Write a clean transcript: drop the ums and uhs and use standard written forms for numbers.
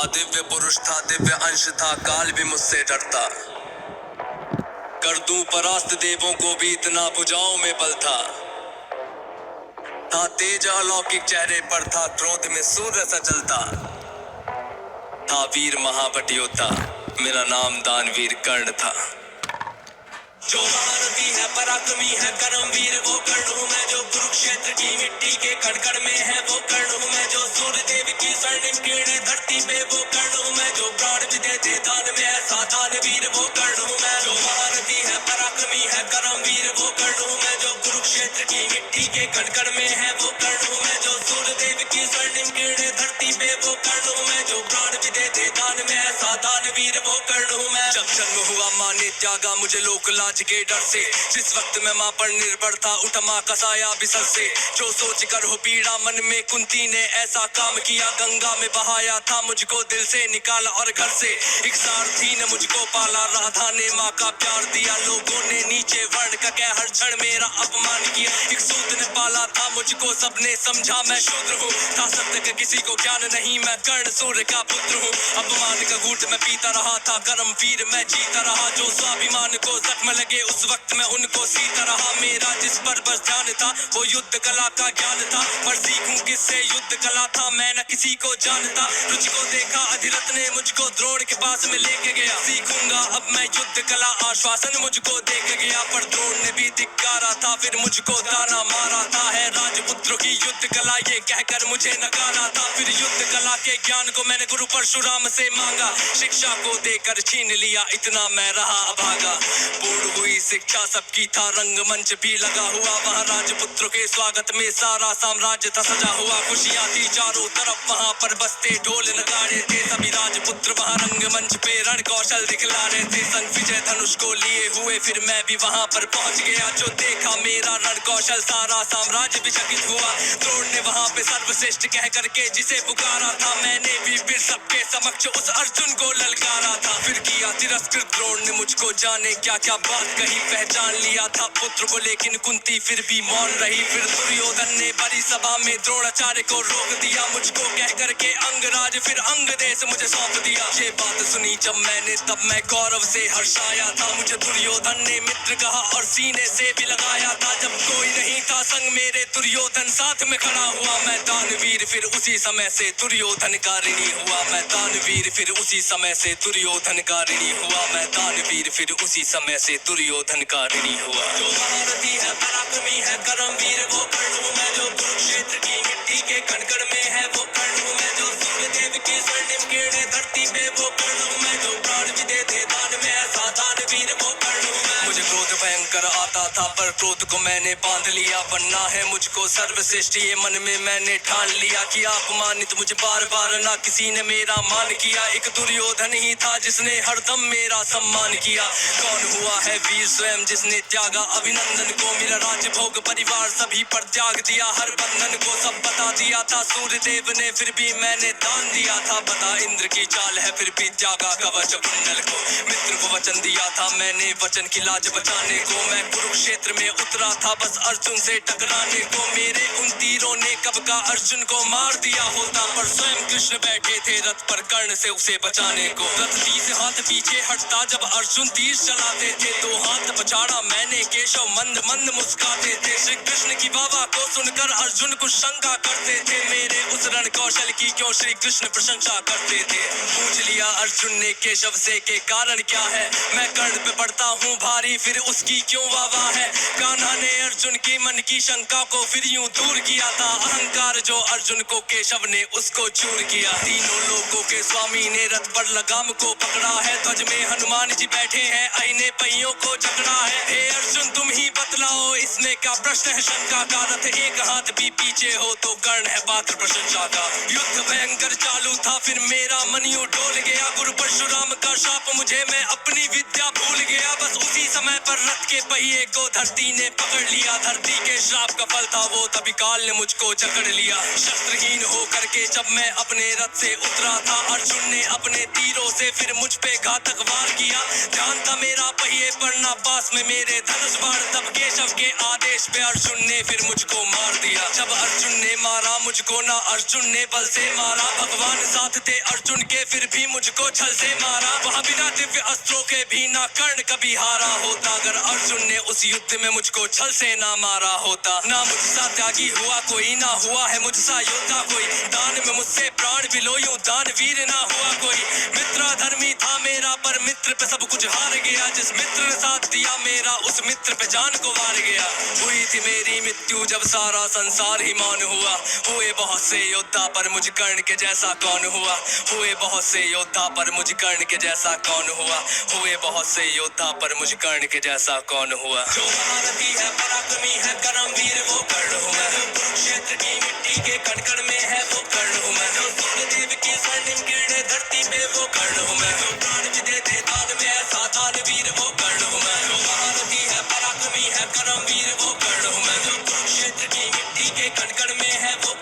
दिव्य पुरुष था, दिव्य अंश था, काल भी मुझसे डरता। कर दूं परास्त देवों को भी, इतना भुजाओं में बल था। तेज अलौकिक चेहरे पर था, क्रोध में सूर्य सा जलता। था वीर महाबट योद्धा, मेरा नाम दानवीर कर्ण था। जो महारथी है, पराक्रमी है, कर्मवीर वो कर्ण हूँ मैं। जो कुरुक्षेत्र की मिट्टी के कड़कड़ में है वो कर्ण हूँ मैं। जो सूर्य देव की स्वर्णिम किरणें धरती पे वो कर्ण हूँ मैं। जो प्राण भी देते दान में ऐसा दानवीर वो कर्ण हूँ मैं। जो महारथी है, पराक्रमी है, कर्मवीर वो कर्ण हूँ मैं। जो कुरुक्षेत्र की मिट्टी के कड़कड़ में है वो कर्ण हूँ मैं। जो सूर्य देव की स्वर्णिम किरणें धरती पे वो कर्ण हूँ मैं। जो प्राण भी देते दान में ऐसा दानवीर वो कर्ण हूँ मैं। जब जन्म हुआ माँ ने त्यागा मुझे लोक लाज के डर से। जिस वक्त मैं माँ पर निर्भर था, उठ माँ कसाया बिसल से। जो सोच कर हो पीड़ा मन में, कुंती ने ऐसा काम किया। गंगा में बहाया था मुझको, दिल से निकाला और घर से। एक सारथी ने मुझको पाला, राधा ने माँ का प्यार दिया। लोगों ने नीचे वर्ण का कह हर क्षण मेरा अपमान किया। एक सूत ने पाला था मुझको, सबने समझा मैं शूद्र हूँ। था सत्य का किसी को ज्ञान नहीं, मैं कर्ण सूर्य का पुत्र हूँ। अपमान का घूंट मैं पीता रहा था, कर्म वीर मैं जीता रहा। जो स्वाभिमान को जख्म लगे उस वक्त मैं उनको सीता रहा। मेरा जिस पर बस ध्यान था वो युद्ध कला का ज्ञान था। पर सीखूं किससे युद्ध कला था, मैं न किसी को जानता। रुचि को देखा अधिरथ ने मुझको द्रोण के पास में लेके गया। सीखूंगा अब मैं युद्ध कला, आश्वासन मुझको देके गया। पर द्रोण ने भी धिक्कारा था, फिर मुझको ताना मारा था। है राजपुत्रों की युद्ध कला ये कहकर मुझे नकारा था। फिर युद्ध कला के ज्ञान को मैंने गुरु परशुराम से मांगा। शिक्षा को देकर छीन लिया, इतना मैं रहा अभागा। पूर्ण हुई शिक्षा सबकी था, रंगमंच भी लगा हुआ। वहाँ राजपुत्रों के स्वागत में सारा साम्राज्य था सजा हुआ। खुशियाँ थी चारों तरफ, वहाँ पर बजते ढोल नगाड़े थे। सभी राजपुत्र वहाँ रंगमंच पे रण कौशल दिखला रहे थे। संग विजय धनुष को लिए हुए फिर मैं भी वहाँ पर पहुँच गया। जो देखा मेरा रण कौशल, सारा साम्राज्य भी चकित हुआ। द्रोण ने वहाँ पे सर्वश्रेष्ठ कह करके जिसे पुकारा था, मैंने भी फिर सबके समक्ष उस अर्जुन को ललकारा था। फिर किया तिरस्कृत द्रोण ने मुझको, जाने क्या क्या बात कही। पहचान लिया था पुत्र को, लेकिन कुंती फिर भी मौन रही। फिर दुर्योधन ने बड़ी सभा में द्रोणाचार्य को रोक दिया। मुझको कह करके अंगराज फिर अंग देश मुझे सौंप दिया। ये बात सुनी जब मैंने, तब मैं गौरव से हर्षाया था। मुझे दुर्योधन ने मित्र कहा और सीने से भी लगाया था। जब कोई नहीं था संग मेरे, दुर्योधन साथ में खड़ा हुआ। मैं दानवीर फिर उसी समय से दुर्योधन का ऋणी हुआ। मैं दानवीर फिर उसी समय से दुर्योधन का ऋणी हुआ। मैं दानवीर फिर उसी समय से दुर्योधन का ऋणी हुआ। जो महारथी है, पराक्रमी है, कर्मवीर वो कर्ण हूँ मैं। जो कुरुक्षेत्र की मिट्टी के कणकण में है वो कर्ण हूँ मैं। जो सूर्य देव की स्वर्णिम किरणें धरती पे वो कर्ण हूँ मैं। जो प्राण भी देते दान में ऐसा दानवीर वो कर्ण हूँ मैं। मुझे क्रोध भयंकर आता था, पर क्रोध को मैंने बांध लिया। बनना है मुझको सर्वश्रेष्ठ ये मन में मैंने ठान लिया। कि अपमानित मुझे बार बार ना किसी ने मेरा मान किया। एक दुर्योधन ही था जिसने हरदम मेरा सम्मान किया। कौन हुआ है वीर स्वयं जिसने त्यागा अभिनंदन को। मेरा राज्य भोग परिवार सभी पर त्याग दिया, हर बंधन को सब बता दिया था। सूर्य देव ने फिर भी मैंने दान दिया था। बता इंद्र की चाल है फिर भी त्यागा कवच कुंडल को। मित्र को वचन दिया था मैंने, वचन की लाज बचाने को। मैं कुरुक्षेत्र में उतरा था बस अर्जुन से टकराने को। मेरे उन तीरों ने कब का अर्जुन को मार दिया होता, पर स्वयं कृष्ण बैठे थे रथ पर कर्ण से उसे बचाने को। रथ 30 हाथ पीछे हटता जब अर्जुन तीर चलाते थे। 2 हाथ बचाड़ा मैंने, केशव मंद मंद मुस्काते थे। श्री कृष्ण की बाबा को सुनकर अर्जुन कुछ शंका करते थे। मेरे उस रण कौशल की क्यों श्री कृष्ण प्रशंसा करते थे। पूछ लिया अर्जुन ने केशव से के कारण क्या है। मैं कर्ण पे पड़ता हूँ भारी, फिर उसकी क्यों वाह है। कान्हा ने अर्जुन की मन की शंका को फिर यूं दूर किया था। अहंकार जो अर्जुन को केशव ने उसको चूर किया। तीनों लोगों के स्वामी ने रथ पर लगाम को पकड़ा है। ध्वज में हनुमान जी बैठे हैं, आईने पहियों को जकड़ा है। हे अर्जुन तुम ही बतलाओ इसमें क्या प्रश्न है शंका का। रथ एक हाथ भी पीछे हो तो कर्ण है पात्र प्रशंसा का। युद्ध भयंकर चालू था फिर मेरा मन यूं डोल गया। गुरु परशुराम का शाप मुझे, मैं अपनी विद्या भूल गया। बस उसी समय पर रथ के पहिए को धरती ने पकड़ लिया। धरती के श्राप का फल था वो, तभी काल ने मुझको जकड़ लिया। शस्त्रहीन हो करके जब मैं अपने रथ से उतरा था, अर्जुन ने अपने तीरों से फिर मुझ पे घातक वार किया। ध्यान था मेरा पहिए पर ना पास में मेरे धनुष बाण, तब केशव के आदेश पे अर्जुन ने फिर मुझको मार दिया। जब अर्जुन ने मारा मुझ मुझको ना अर्जुन ने बल से मारा, भगवान साथ थे अर्जुन के फिर भी मुझको छल से मारा। वहाँ बिना दिव्य अस्त्रों के भी ना कर्ण कभी हारा होता, अगर अर्जुन ने उस युद्ध में मुझको छल से ना मारा होता। ना मुझसा त्यागी हुआ कोई, ना हुआ है मुझसा योद्धा कोई, दान में मुझसे प्राण भी लो यूं दानवीर ना हुआ कोई। मित्र धर्मी था मेरा पर मित्र पे सब कुछ हार गया, जिस मित्र ने साथ दिया मेरा उस मित्र पे जान को वार गया। हुई थी मेरी मृत्यु जब सारा संसार ही मौन हुआ, हुए बहुत से योद्धा पर मुझ कर्ण के जैसा कौन हुआ। हुए बहुत से योद्धा पर मुझ कर्ण के जैसा कौन हुआ, हुए बहुत से योद्धा पर मुझ कर्ण के जैसा कौन हुआ। जो महारथी है पराक्रमी है कर्मवीर वो कर्ण हूँ मैं, कुरुक्षेत्र की मिट्टी के कण कण में है वो कर्ण हूँ मैं, सूर्यदेव की स्वर्णिम किरणें धरती पे वो कर्ण हूँ मैं, जो प्राण भी दे दे दान में ऐसा दानवीर वो कर्ण हूँ मैं। जो महारथी है पराक्रमी है कर्मवीर वो कर्ण हूँ मैं, जो कुरुक्षेत्र की मिट्टी के कण कण में है वो